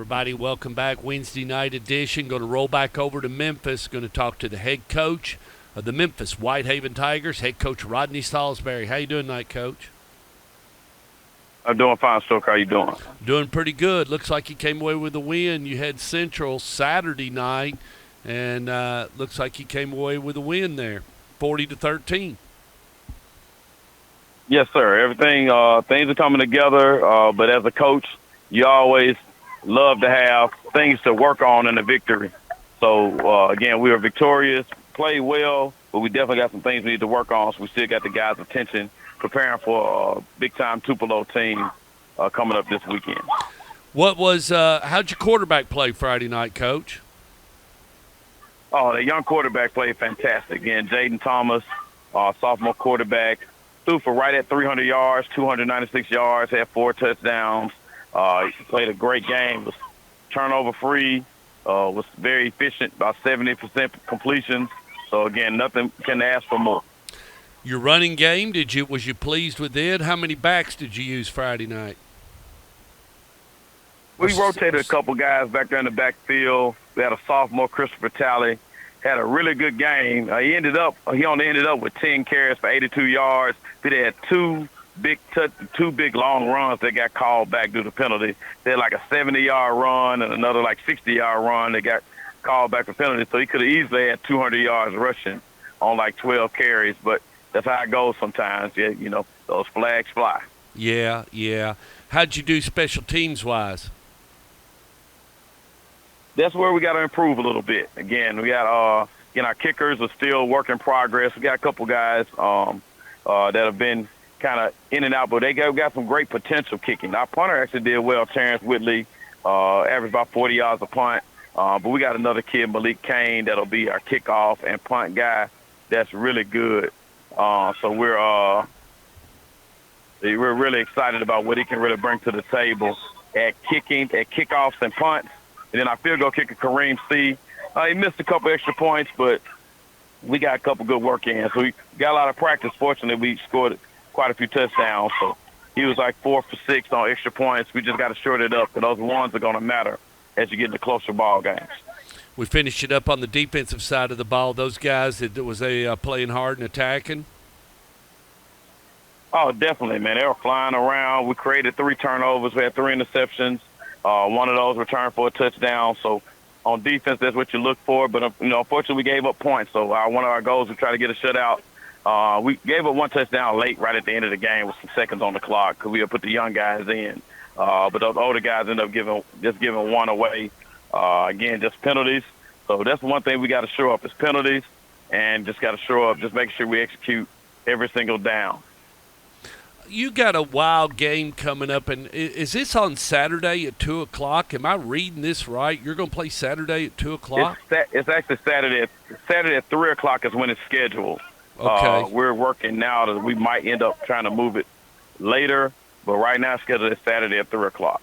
everybody. Welcome back. Wednesday night edition. Going to roll back over to Memphis. Going to talk to the head coach of the Memphis Whitehaven Tigers, head coach Rodney Saulsberry. How you doing tonight, Coach? I'm doing fine, Stoke. How you doing? Doing pretty good. Looks like you came away with a win. You had Central Saturday night, and looks like you came away with a win there, 40-13. Yes, sir. Everything, things are coming together. But as a coach, you always love to have things to work on in a victory. So, again, we were victorious, played well, but we definitely got some things we need to work on. So we still got the guys' attention, preparing for a big-time Tupelo team coming up this weekend. How'd your quarterback play Friday night, Coach? Oh, the young quarterback played fantastic. Again, Jaden Thomas, sophomore quarterback, threw for right at 300 yards, 296 yards, had 4 touchdowns. He played a great game, was turnover-free, was very efficient, about 70% completions. So, again, nothing can ask for more. Your running game, was you pleased with it? How many backs did you use Friday night? We rotated a couple guys back there in the backfield. We had a sophomore, Christopher Talley, had a really good game. He only ended up with 10 carries for 82 yards. He had two big long runs that got called back due to penalty. They had like a 70-yard run and another like 60-yard run that got called back for penalty. So he could have easily had 200 yards rushing on like 12 carries, but that's how it goes sometimes. Yeah, those flags fly. Yeah. How'd you do special teams-wise? That's where we got to improve a little bit. Again, we got our kickers are still work in progress. We got a couple guys that have been kind of in and out, but they got some great potential kicking. Our punter actually did well. Terrence Whitley averaged about 40 yards a punt. But we got another kid, Malik Kane, that'll be our kickoff and punt guy. That's really good. So we're really excited about what he can really bring to the table at kickoffs and punts. And then our field goal kicker, Kareem C. He missed a couple extra points, but we got a couple good work in. So we got a lot of practice. Fortunately, we scored quite a few touchdowns. So he was like 4 for 6 on extra points. We just got to short it up, and those ones are going to matter as you get into closer ball games. We finished it up on the defensive side of the ball. Those guys, was they playing hard and attacking? Oh, definitely, man. They were flying around. We created 3 turnovers. We had 3 interceptions. One of those returned for a touchdown. So on defense, that's what you look for. But, unfortunately, we gave up points. So one of our goals was try to get a shutout. We gave up 1 touchdown late right at the end of the game with some seconds on the clock because we had put the young guys in. But those older guys ended up giving 1 away. Again, just penalties. So that's one thing we got to show up is penalties, and just got to show up, just make sure we execute every single down. You got a wild game coming up, and is this on Saturday at 2 o'clock? Am I reading this right? You're going to play Saturday at 2 o'clock? It's actually Saturday. Saturday at 3 o'clock is when it's scheduled. Okay. We're working now that we might end up trying to move it later, but right now it's scheduled Saturday at 3 o'clock.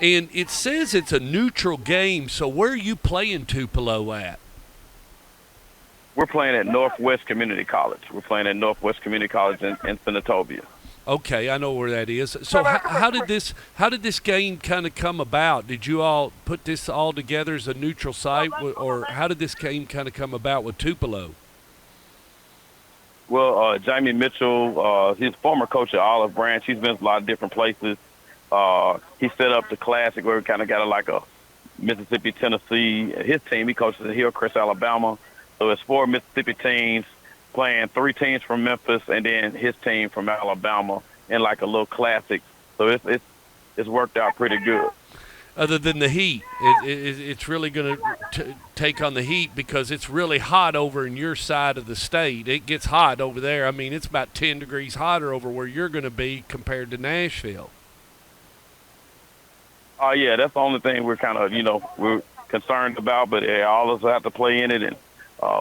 And it says it's a neutral game, so where are you playing Tupelo at? We're playing at Northwest Community College. We're playing at Northwest Community College in Senatobia. Okay, I know where that is. So how did this game kind of come about? Did you all put this all together as a neutral site, or how did this game kind of come about with Tupelo? Well, Jamie Mitchell, he's former coach at Olive Branch. He's been to a lot of different places. He set up the Classic where we kind of got like a Mississippi, Tennessee. His team, he coaches at Hillcrest, Alabama. So it's 4 Mississippi teams playing 3 teams from Memphis and then his team from Alabama in like a little Classic. So it's worked out pretty good. Other than the heat, it's really going to take on the heat because it's really hot over in your side of the state. It gets hot over there. I mean, it's about 10 degrees hotter over where you're going to be compared to Nashville. Oh, yeah, that's the only thing we're kind of, we're concerned about. But all of us have to play in it, and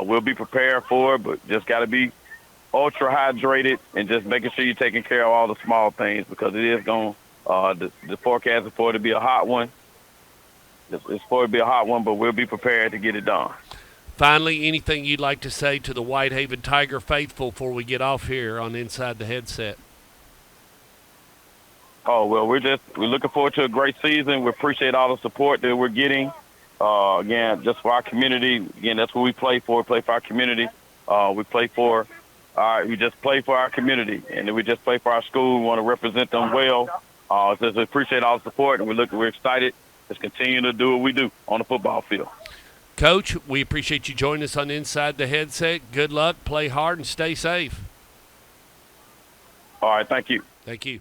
we'll be prepared for it. But just got to be ultra hydrated and just making sure you're taking care of all the small things because it is going the forecast is for it to be a hot one. It's for it to be a hot one, but we'll be prepared to get it done. Finally, anything you'd like to say to the Whitehaven Tiger faithful before we get off here on Inside the Headset? Oh well, we're looking forward to a great season. We appreciate all the support that we're getting. Again, just for our community. Again, that's what we play for. We play for our community. We play for. We just play for our community, and we just play for our school. We want to represent them well. So we appreciate all the support, and we're excited to continue to do what we do on the football field. Coach, we appreciate you joining us on Inside the Headset. Good luck, play hard, and stay safe. All right, thank you. Thank you.